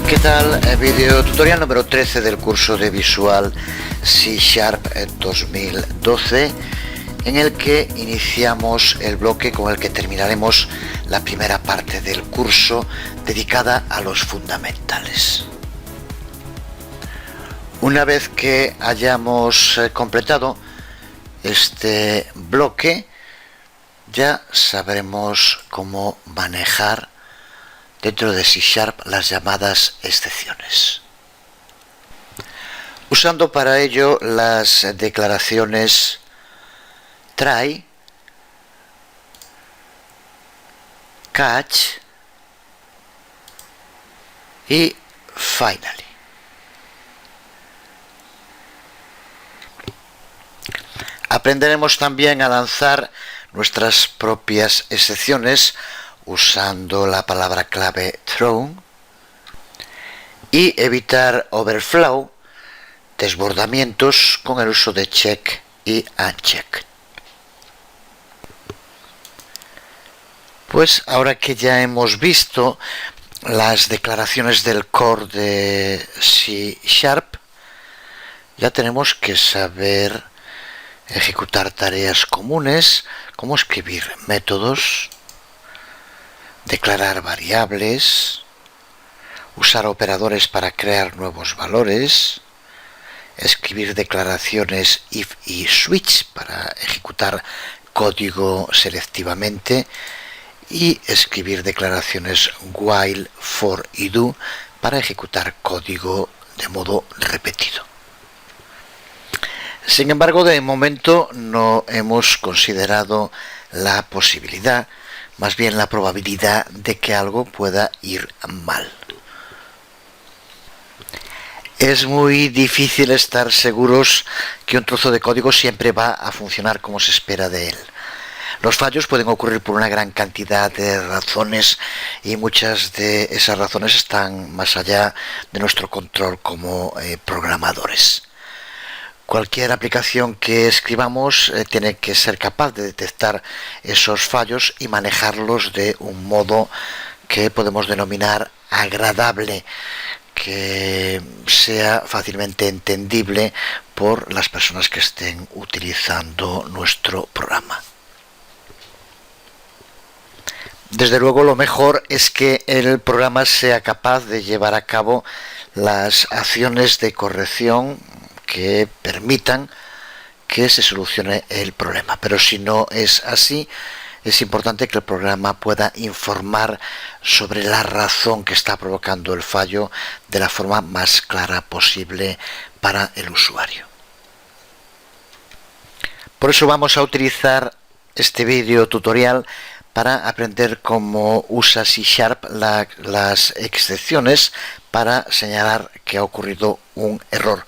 ¿Qué tal? Video tutorial número 13 del curso de Visual C# 2012, en el que iniciamos el bloque con el que terminaremos la primera parte del curso dedicada a los fundamentales. Una vez que hayamos completado este bloque, ya sabremos cómo manejar dentro de C# las llamadas excepciones, usando para ello las declaraciones try, catch y finally. Aprenderemos también a lanzar nuestras propias excepciones usando la palabra clave thrown y evitar overflow, desbordamientos, con el uso de check y uncheck. Pues ahora que ya hemos visto las declaraciones del core de C#, ya tenemos que saber ejecutar tareas comunes como escribir métodos, declarar variables, usar operadores para crear nuevos valores, escribir declaraciones if y switch para ejecutar código selectivamente y escribir declaraciones while, for y do para ejecutar código de modo repetido. Sin embargo, de momento no hemos considerado la posibilidad, más bien la probabilidad de que algo pueda ir mal. Es muy difícil estar seguros que un trozo de código siempre va a funcionar como se espera de él. Los fallos pueden ocurrir por una gran cantidad de razones y muchas de esas razones están más allá de nuestro control como programadores. Cualquier aplicación que escribamos tiene que ser capaz de detectar esos fallos y manejarlos de un modo que podemos denominar agradable, que sea fácilmente entendible por las personas que estén utilizando nuestro programa. Desde luego, lo mejor es que el programa sea capaz de llevar a cabo las acciones de corrección que permitan que se solucione el problema. Pero si no es así, es importante que el programa pueda informar sobre la razón que está provocando el fallo de la forma más clara posible para el usuario. Por eso vamos a utilizar este vídeo tutorial para aprender cómo usa C# las excepciones para señalar que ha ocurrido un error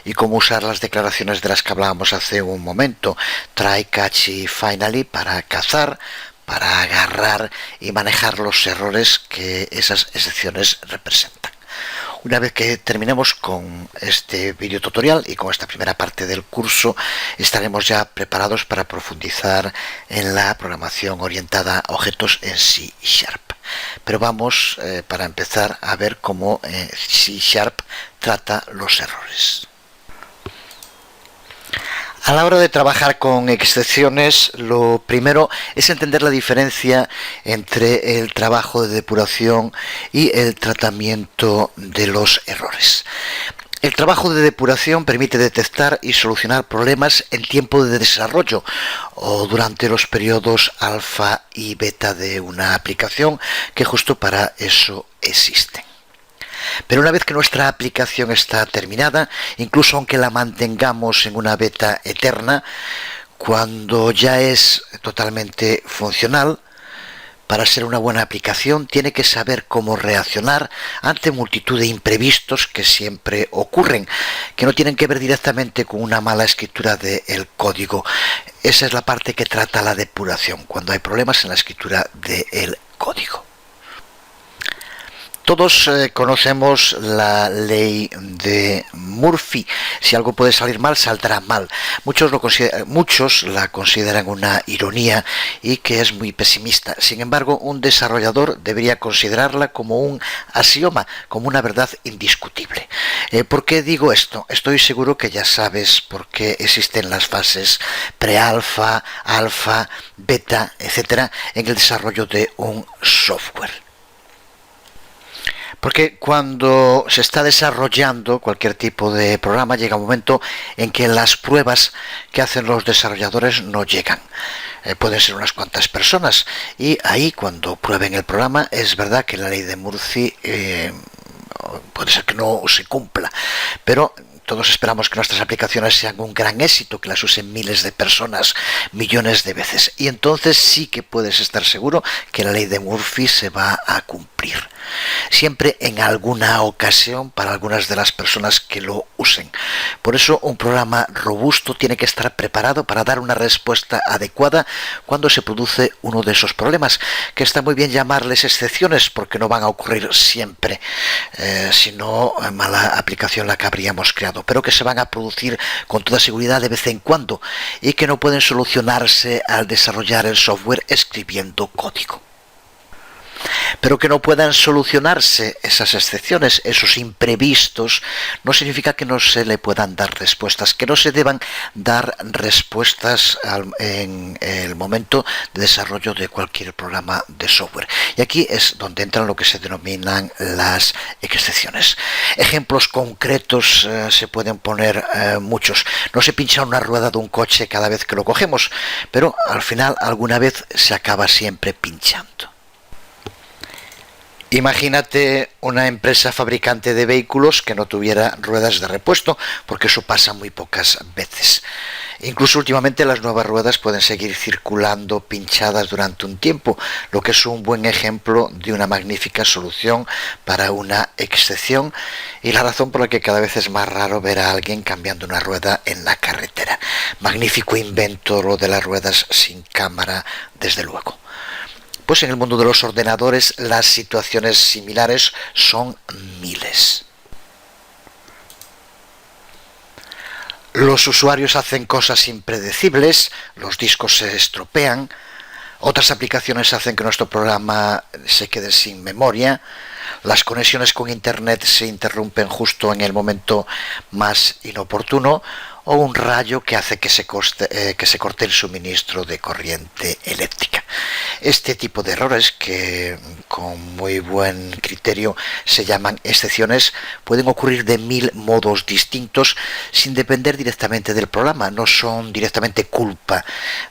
y cómo usar las declaraciones de las que hablábamos hace un momento, try, catch y finally, para cazar, para agarrar y manejar los errores que esas excepciones representan. Una vez que terminemos con este video tutorial y con esta primera parte del curso, estaremos ya preparados para profundizar en la programación orientada a objetos en C#. Pero vamos, para empezar, a ver cómo C# trata los errores. A la hora de trabajar con excepciones, lo primero es entender la diferencia entre el trabajo de depuración y el tratamiento de los errores. El trabajo de depuración permite detectar y solucionar problemas en tiempo de desarrollo o durante los periodos alfa y beta de una aplicación, que justo para eso existen. Pero una vez que nuestra aplicación está terminada, incluso aunque la mantengamos en una beta eterna, cuando ya es totalmente funcional, para ser una buena aplicación tiene que saber cómo reaccionar ante multitud de imprevistos que siempre ocurren, que no tienen que ver directamente con una mala escritura del código. Esa es la parte que trata la depuración, cuando hay problemas en la escritura del código. Todos conocemos la ley de Murphy. Si algo puede salir mal, saldrá mal. Muchos la consideran una ironía y que es muy pesimista. Sin embargo, un desarrollador debería considerarla como un axioma, como una verdad indiscutible. ¿Por qué digo esto? Estoy seguro que ya sabes por qué existen las fases prealfa, alfa, beta, etcétera, en el desarrollo de un software. Porque cuando se está desarrollando cualquier tipo de programa llega un momento en que las pruebas que hacen los desarrolladores no llegan. Pueden ser unas cuantas personas y ahí cuando prueben el programa es verdad que la ley de Murphy puede ser que no se cumpla, pero todos esperamos que nuestras aplicaciones sean un gran éxito, que las usen miles de personas, millones de veces. Y entonces sí que puedes estar seguro que la ley de Murphy se va a cumplir. Siempre en alguna ocasión para algunas de las personas que lo usen. Por eso un programa robusto tiene que estar preparado para dar una respuesta adecuada cuando se produce uno de esos problemas, que está muy bien llamarles excepciones porque no van a ocurrir siempre, sino mala aplicación la que habríamos creado, pero que se van a producir con toda seguridad de vez en cuando y que no pueden solucionarse al desarrollar el software escribiendo código. Pero que no puedan solucionarse esas excepciones, esos imprevistos, no significa que no se le puedan dar respuestas, que no se deban dar respuestas en el momento de desarrollo de cualquier programa de software. Y aquí es donde entran lo que se denominan las excepciones. Ejemplos concretos se pueden poner muchos. No se pincha una rueda de un coche cada vez que lo cogemos, pero al final alguna vez se acaba siempre pinchando. Imagínate una empresa fabricante de vehículos que no tuviera ruedas de repuesto, porque eso pasa muy pocas veces. Incluso últimamente las nuevas ruedas pueden seguir circulando pinchadas durante un tiempo, lo que es un buen ejemplo de una magnífica solución para una excepción y la razón por la que cada vez es más raro ver a alguien cambiando una rueda en la carretera. Magnífico invento lo de las ruedas sin cámara, desde luego. Pues en el mundo de los ordenadores las situaciones similares son miles. Los usuarios hacen cosas impredecibles, los discos se estropean, otras aplicaciones hacen que nuestro programa se quede sin memoria, las conexiones con Internet se interrumpen justo en el momento más inoportuno, o un rayo que hace que se corte el suministro de corriente eléctrica. Este tipo de errores, que con muy buen criterio se llaman excepciones, pueden ocurrir de 1000 modos distintos sin depender directamente del programa, no son directamente culpa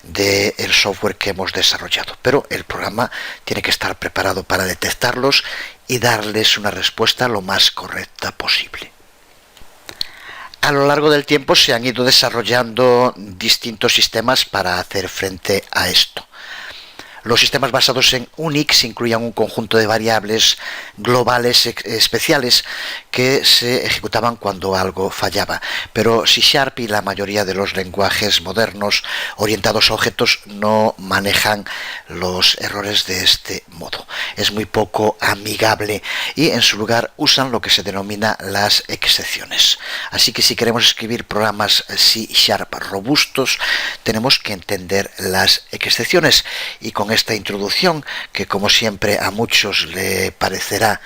del software que hemos desarrollado, pero el programa tiene que estar preparado para detectarlos y darles una respuesta lo más correcta posible. A lo largo del tiempo se han ido desarrollando distintos sistemas para hacer frente a esto. Los sistemas basados en Unix incluían un conjunto de variables globales especiales que se ejecutaban cuando algo fallaba, pero C# y la mayoría de los lenguajes modernos orientados a objetos no manejan los errores de este modo. Es muy poco amigable y en su lugar usan lo que se denomina las excepciones. Así que si queremos escribir programas C# robustos, tenemos que entender las excepciones y con esta introducción, que como siempre a muchos le parecerá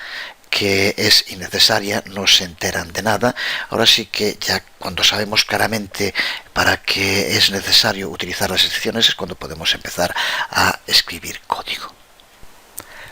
que es innecesaria, no se enteran de nada. Ahora sí que ya cuando sabemos claramente para qué es necesario utilizar las excepciones es cuando podemos empezar a escribir código.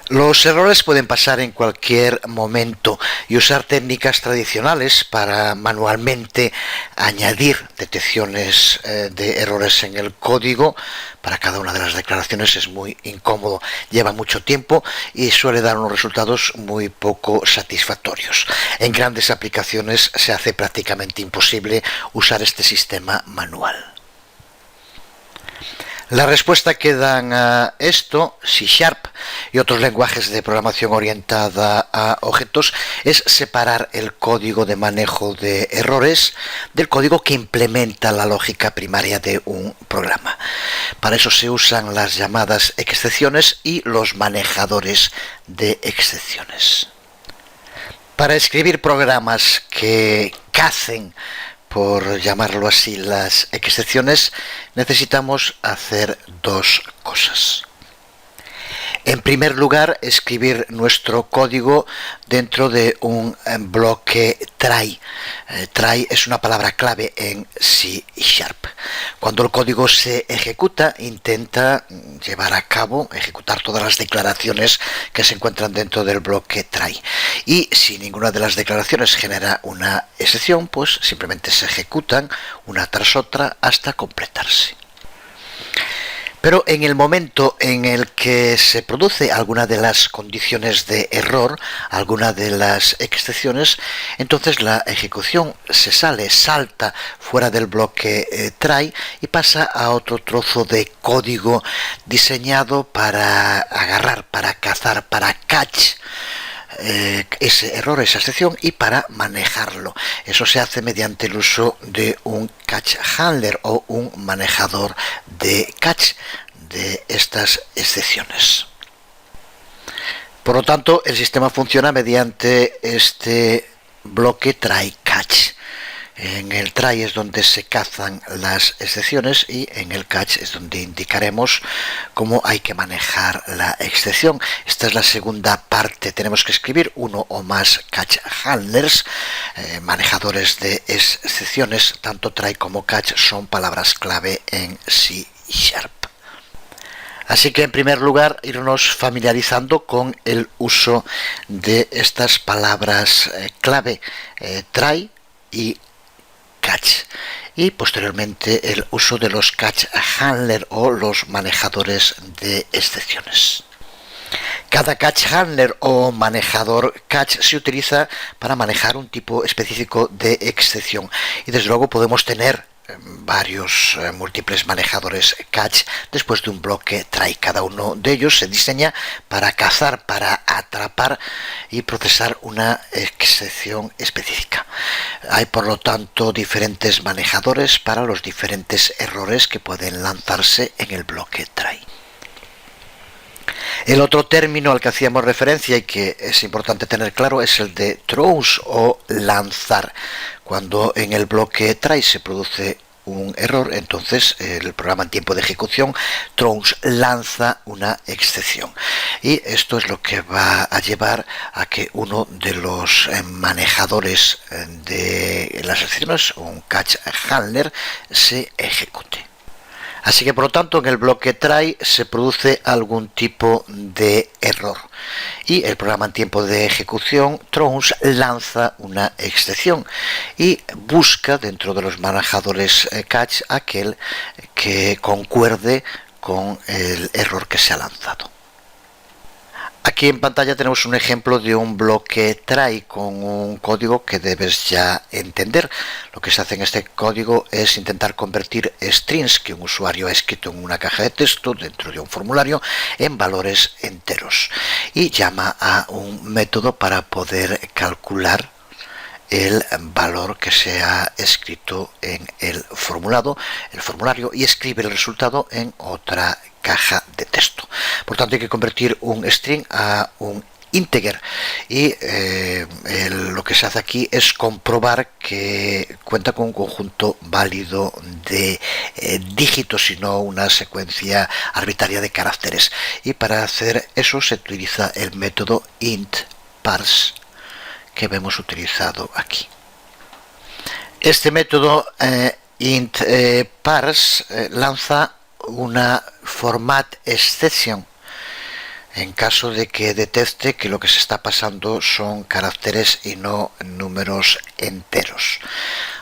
Los errores pueden pasar en cualquier momento y usar técnicas tradicionales para manualmente añadir detecciones de errores en el código para cada una de las declaraciones es muy incómodo, lleva mucho tiempo y suele dar unos resultados muy poco satisfactorios. En grandes aplicaciones se hace prácticamente imposible usar este sistema manual. La respuesta que dan a esto, C# y otros lenguajes de programación orientada a objetos, es separar el código de manejo de errores del código que implementa la lógica primaria de un programa. Para eso se usan las llamadas excepciones y los manejadores de excepciones. Para escribir programas que cacen, por llamarlo así, las excepciones, necesitamos hacer dos cosas. En primer lugar, escribir nuestro código dentro de un bloque try. Try es una palabra clave en C#. Cuando el código se ejecuta, intenta llevar a cabo, ejecutar todas las declaraciones que se encuentran dentro del bloque try. Y si ninguna de las declaraciones genera una excepción, pues simplemente se ejecutan una tras otra hasta completarse. Pero en el momento en el que se produce alguna de las condiciones de error, alguna de las excepciones, entonces la ejecución salta fuera del bloque try y pasa a otro trozo de código diseñado para agarrar, para cazar, para catch ese error, esa excepción, y para manejarlo. Eso se hace mediante el uso de un catch handler o un manejador de catch de estas excepciones. Por lo tanto, el sistema funciona mediante este bloque try catch. En el try es donde se cazan las excepciones y en el catch es donde indicaremos cómo hay que manejar la excepción. Esta es la segunda parte. Tenemos que escribir uno o más catch handlers, manejadores de excepciones. Tanto try como catch son palabras clave en C#. Así que en primer lugar irnos familiarizando con el uso de estas palabras clave, try y catch, y posteriormente el uso de los catch handler o los manejadores de excepciones. Cada catch handler o manejador catch se utiliza para manejar un tipo específico de excepción, y desde luego podemos tener varios múltiples manejadores catch después de un bloque try. Cada uno de ellos se diseña para cazar, para atrapar y procesar una excepción específica. Hay por lo tanto diferentes manejadores para los diferentes errores que pueden lanzarse en el bloque try. El otro término al que hacíamos referencia y que es importante tener claro es el de throws o lanzar. Cuando en el bloque try se produce un error, entonces el programa en tiempo de ejecución throws lanza una excepción. Y esto es lo que va a llevar a que uno de los manejadores de las excepciones, un catch handler, se ejecute. Así que por lo tanto en el bloque try se produce algún tipo de error y el programa en tiempo de ejecución throws lanza una excepción y busca dentro de los manejadores catch aquel que concuerde con el error que se ha lanzado. Aquí en pantalla tenemos un ejemplo de un bloque try con un código que debes ya entender. Lo que se hace en este código es intentar convertir strings que un usuario ha escrito en una caja de texto dentro de un formulario en valores enteros y llama a un método para poder calcular el valor que se ha escrito en el formulario y escribe el resultado en otra caja de texto. Por tanto, hay que convertir un string a un integer y lo que se hace aquí es comprobar que cuenta con un conjunto válido de dígitos y no una secuencia arbitraria de caracteres, y para hacer eso se utiliza el método int parse que vemos utilizado aquí. Este método int parse lanza una format exception en caso de que detecte que lo que se está pasando son caracteres y no números enteros.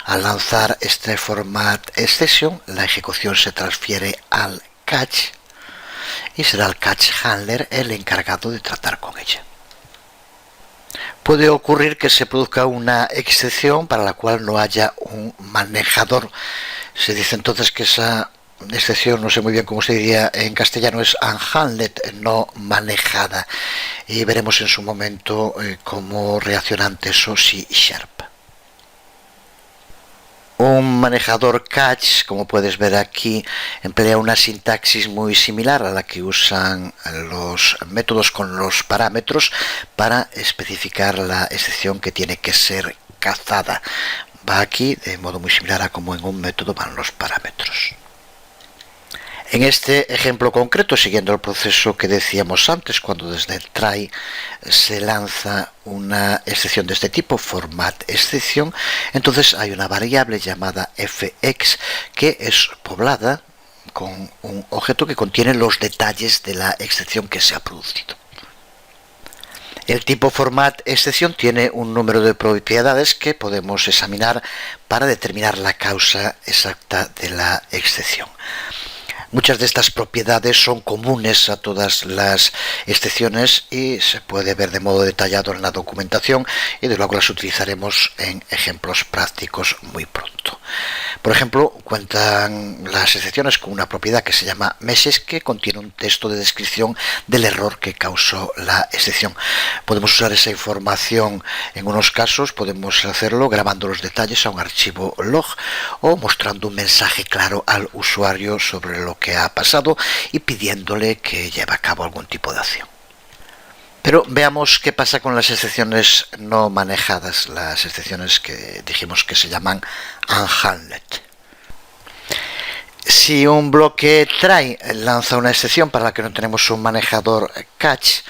Al lanzar este format exception, la ejecución se transfiere al catch y será el catch handler el encargado de tratar con ella. Puede ocurrir que se produzca una excepción para la cual no haya un manejador. Se dice entonces que esa excepción, no sé muy bien cómo se diría en castellano, es unhandled, no manejada, y veremos en su momento cómo reacciona ante eso C#. Un manejador catch, como puedes ver aquí, emplea una sintaxis muy similar a la que usan los métodos con los parámetros para especificar la excepción que tiene que ser cazada. Va aquí de modo muy similar a como en un método van los parámetros. En este ejemplo concreto, siguiendo el proceso que decíamos antes, cuando desde el try se lanza una excepción de este tipo, format excepción, entonces hay una variable llamada fx que es poblada con un objeto que contiene los detalles de la excepción que se ha producido. El tipo format excepción tiene un número de propiedades que podemos examinar para determinar la causa exacta de la excepción. Muchas de estas propiedades son comunes a todas las excepciones y se puede ver de modo detallado en la documentación y de luego las utilizaremos en ejemplos prácticos muy pronto. Por ejemplo, cuentan las excepciones con una propiedad que se llama message, que contiene un texto de descripción del error que causó la excepción. Podemos usar esa información en unos casos, podemos hacerlo grabando los detalles a un archivo log o mostrando un mensaje claro al usuario sobre lo que ha pasado y pidiéndole que lleve a cabo algún tipo de acción. Pero veamos qué pasa con las excepciones no manejadas, las excepciones que dijimos que se llaman unhandled. Si un bloque try lanza una excepción para la que no tenemos un manejador catch,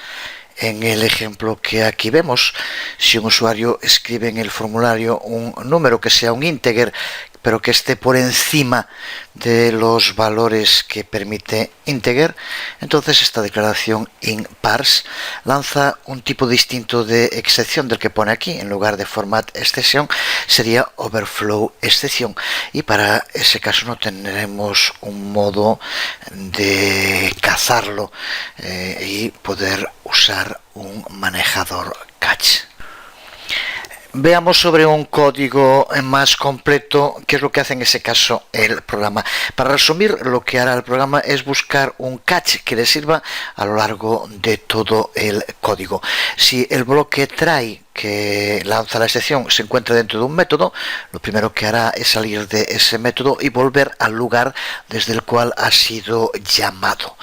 en el ejemplo que aquí vemos, si un usuario escribe en el formulario un número que sea un integer, pero que esté por encima de los valores que permite integer, entonces esta declaración in-parse lanza un tipo distinto de excepción del que pone aquí. En lugar de format exception sería overflow excepción, y para ese caso no tendremos un modo de cazarlo y poder usar un manejador catch. Veamos sobre un código más completo qué es lo que hace en ese caso el programa. Para resumir, lo que hará el programa es buscar un catch que le sirva a lo largo de todo el código. Si el bloque try que lanza la excepción se encuentra dentro de un método, lo primero que hará es salir de ese método y volver al lugar desde el cual ha sido llamado.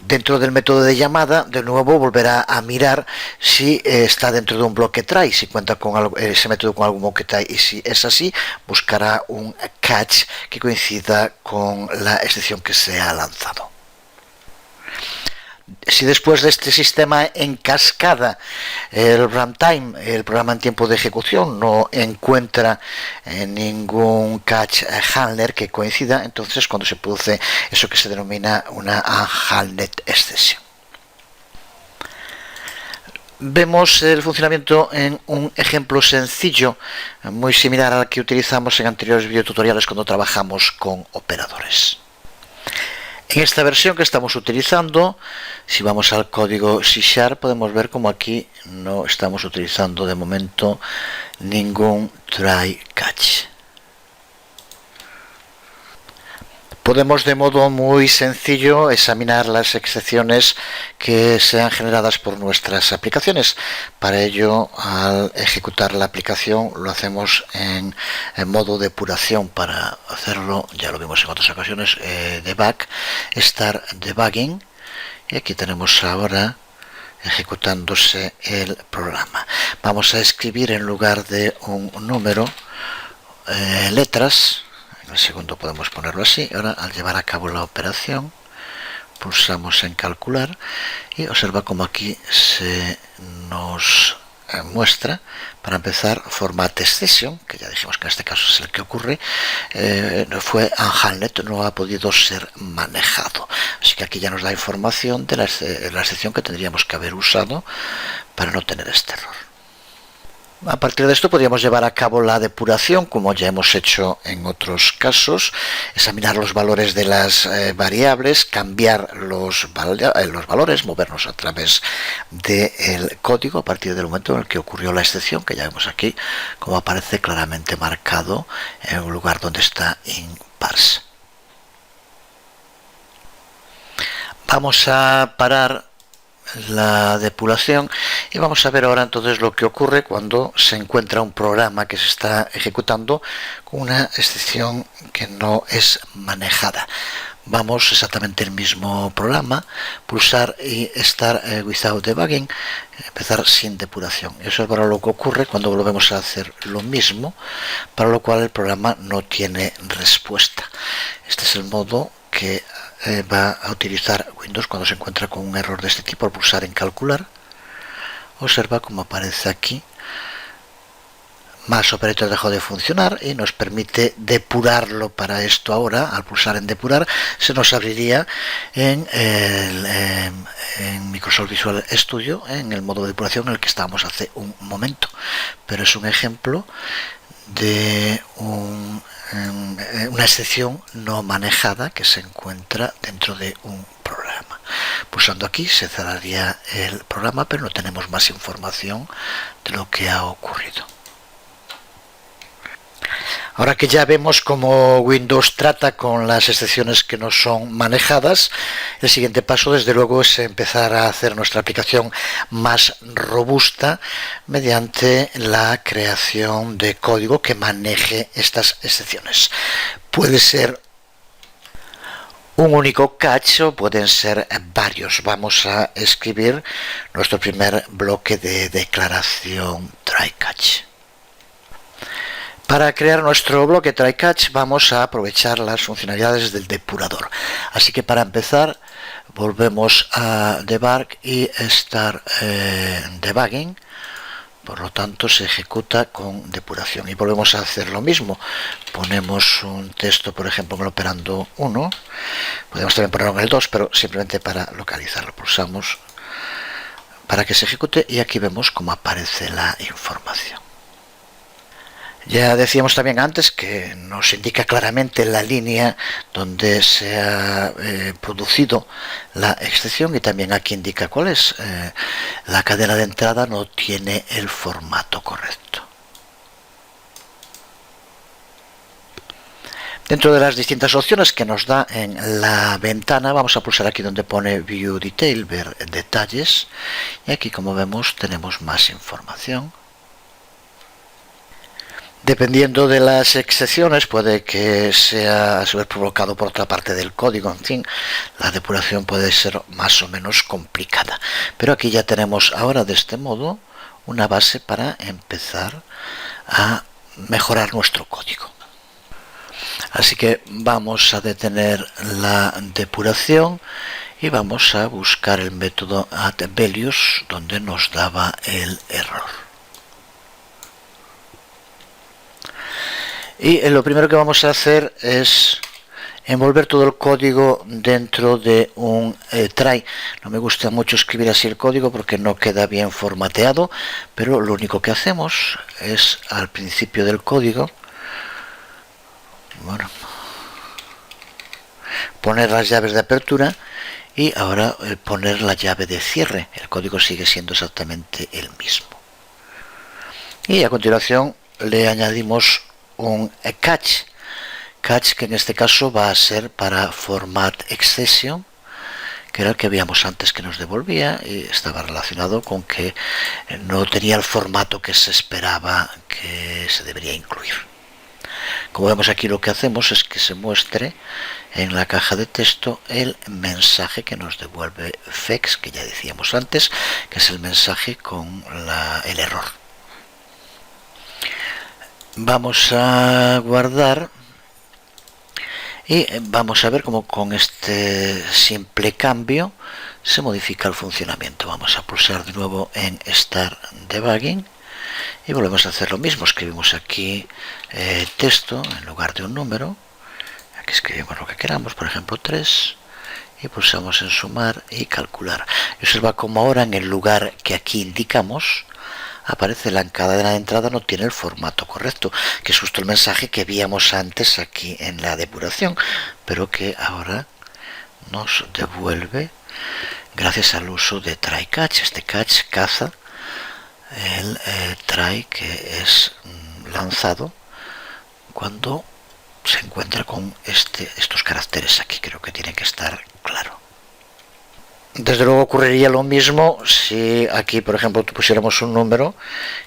Dentro del método de llamada, de nuevo volverá a mirar si está dentro de un bloque try, si cuenta con ese método con algún bloque try, y si es así, buscará un catch que coincida con la excepción que se ha lanzado. Si después de este sistema en cascada el runtime, el programa en tiempo de ejecución, no encuentra ningún catch handler que coincida, entonces cuando se produce eso que se denomina una unhandled exception. Vemos el funcionamiento en un ejemplo sencillo, muy similar al que utilizamos en anteriores videotutoriales cuando trabajamos con operadores. En esta versión que estamos utilizando, si vamos al código C# podemos ver como aquí no estamos utilizando de momento ningún try catch. Podemos de modo muy sencillo examinar las excepciones que sean generadas por nuestras aplicaciones. Para ello, al ejecutar la aplicación lo hacemos en modo depuración. Para hacerlo, ya lo vimos en otras ocasiones, debug, start debugging, y aquí tenemos ahora ejecutándose el programa. Vamos a escribir en lugar de un número letras. En el segundo podemos ponerlo así. Ahora, al llevar a cabo la operación, pulsamos en calcular y observa como aquí se nos muestra, para empezar, format exception, que ya dijimos que en este caso es el que ocurre, fue unhandled, no ha podido ser manejado. Así que aquí ya nos da información de la excepción que tendríamos que haber usado para no tener este error. A partir de esto podríamos llevar a cabo la depuración, como ya hemos hecho en otros casos, examinar los valores de las variables, cambiar los valores, movernos a través del código a partir del momento en el que ocurrió la excepción, que ya vemos aquí como aparece claramente marcado en un lugar donde está in-parse. Vamos a parar la depuración Y vamos a ver ahora entonces lo que ocurre cuando se encuentra un programa que se está ejecutando con una excepción que no es manejada. Vamos exactamente el mismo programa, pulsar y Start Without Debugging, empezar sin depuración. Eso es para lo que ocurre cuando volvemos a hacer lo mismo, para lo cual el programa no tiene respuesta. Este es el modo que va a utilizar Windows cuando se encuentra con un error de este tipo al pulsar en calcular. Observa cómo aparece aquí. Más Operator dejó de funcionar y nos permite depurarlo. Para esto ahora, al pulsar en depurar, se nos abriría en Microsoft Visual Studio, en el modo de depuración en el que estábamos hace un momento. Pero es un ejemplo de una excepción no manejada que se encuentra dentro de un programa. Pulsando aquí se cerraría el programa, pero no tenemos más información de lo que ha ocurrido. Ahora que ya vemos cómo Windows trata con las excepciones que no son manejadas, el siguiente paso desde luego es empezar a hacer nuestra aplicación más robusta mediante la creación de código que maneje estas excepciones. Puede ser un único catch o pueden ser varios. Vamos a escribir nuestro primer bloque de declaración try catch. Para crear nuestro bloque try catch vamos a aprovechar las funcionalidades del depurador. Así que para empezar volvemos a debug y start debugging. Por lo tanto se ejecuta con depuración y volvemos a hacer lo mismo. Ponemos un texto, por ejemplo, en el operando 1. Podemos también ponerlo en el 2, pero simplemente para localizarlo. Pulsamos para que se ejecute y aquí vemos cómo aparece la información. Ya decíamos también antes que nos indica claramente la línea donde se ha producido la excepción y también aquí indica cuál es. La cadena de entrada no tiene el formato correcto. Dentro de las distintas opciones que nos da en la ventana, vamos a pulsar aquí donde pone View Detail, ver detalles, y aquí como vemos tenemos más información. Dependiendo de las excepciones, puede que sea a su vez provocado por otra parte del código. En fin, la depuración puede ser más o menos complicada. Pero aquí ya tenemos ahora de este modo una base para empezar a mejorar nuestro código. Así que vamos a detener la depuración y vamos a buscar el método addValues donde nos daba el error. Y lo primero que vamos a hacer es envolver todo el código dentro de un try. No me gusta mucho escribir así el código porque no queda bien formateado, pero lo único que hacemos es al principio del código, bueno, poner las llaves de apertura y ahora poner la llave de cierre. El código sigue siendo exactamente el mismo. Y a continuación le añadimos un catch que en este caso va a ser para format exception, que era el que veíamos antes que nos devolvía y estaba relacionado con que no tenía el formato que se esperaba que se debería incluir. Como vemos aquí, lo que hacemos es que se muestre en la caja de texto el mensaje que nos devuelve FEX, que ya decíamos antes, que es el mensaje con el error. Vamos a guardar y vamos a ver cómo con este simple cambio se modifica el funcionamiento. Vamos a pulsar de nuevo en Start Debugging y volvemos a hacer lo mismo. Escribimos aquí texto en lugar de un número. Aquí escribimos lo que queramos, por ejemplo 3, y pulsamos en sumar y calcular. Y observa cómo ahora en el lugar que aquí indicamos aparece la cadena de entrada no tiene el formato correcto, que es justo el mensaje que víamos antes aquí en la depuración, pero que ahora nos devuelve gracias al uso de try catch. Este catch caza el try que es lanzado cuando se encuentra con estos caracteres aquí. Creo que tiene que estar claro. Desde luego ocurriría lo mismo si aquí, por ejemplo, pusiéramos un número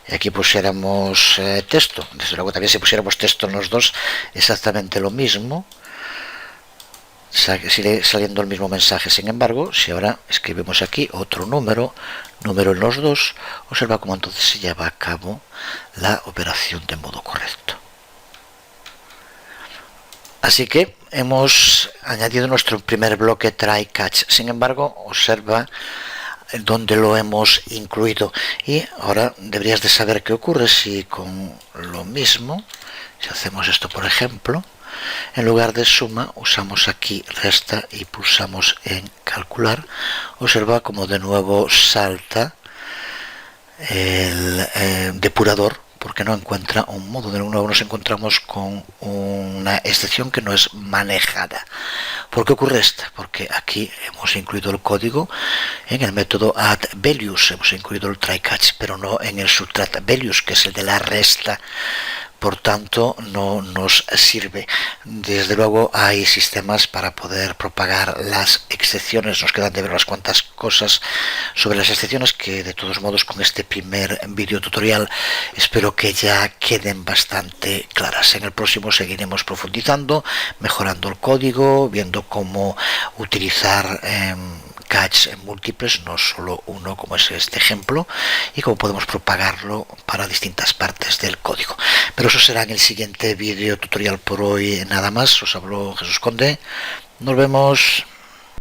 y aquí pusiéramos texto. Desde luego también si pusiéramos texto en los dos, exactamente lo mismo. Sigue saliendo el mismo mensaje. Sin embargo, si ahora escribimos aquí otro número en los dos, observa cómo entonces se lleva a cabo la operación de modo correcto. Así que hemos añadido nuestro primer bloque try catch. Sin embargo, observa dónde lo hemos incluido. Y ahora deberías de saber qué ocurre si con lo mismo, si hacemos esto por ejemplo, en lugar de suma usamos aquí resta y pulsamos en calcular. Observa como de nuevo salta el depurador, porque no encuentra un modo. De nuevo nos encontramos con una excepción que no es manejada. ¿Por qué ocurre esto? Porque aquí hemos incluido el código en el método addValues, hemos incluido el try catch, pero no en el subtract values, que es el de la resta. Por tanto, no nos sirve. Desde luego hay sistemas para poder propagar las excepciones. Nos quedan de ver unas cuantas cosas sobre las excepciones que, de todos modos, con este primer video tutorial espero que ya queden bastante claras. En el próximo seguiremos profundizando, mejorando el código, viendo cómo utilizar catch en múltiples, no solo uno como es este ejemplo, y cómo podemos propagarlo para distintas partes del código. Pero eso será en el siguiente video tutorial. Por hoy nada más. Os habló Jesús Conde. Nos vemos.